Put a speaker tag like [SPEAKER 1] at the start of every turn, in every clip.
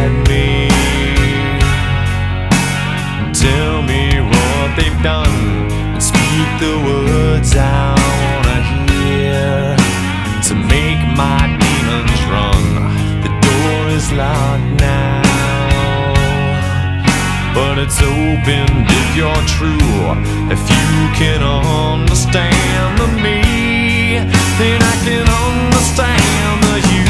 [SPEAKER 1] beside me. Tell me what they've done and speak the words I wanna hear to make my demons run. The door is locked now, but it's opened if you're true. If you can understand the me, then I can understand the you.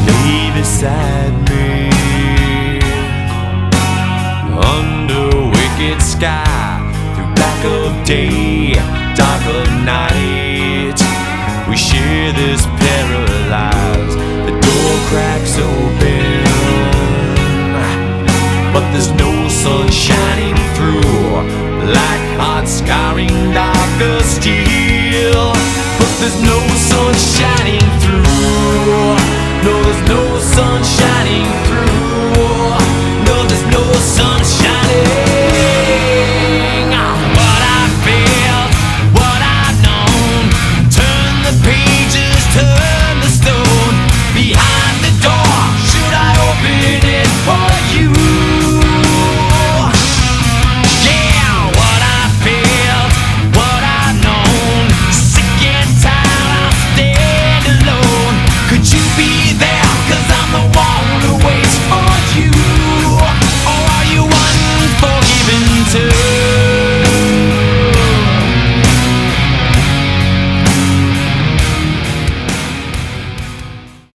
[SPEAKER 1] Lay beside me under wicked sky, through black of day, dark of night. We share this paralyzed. The door cracks open, but there's no sun shining through, like hot scarring darker steel. But there's no sun shining through. No, there's no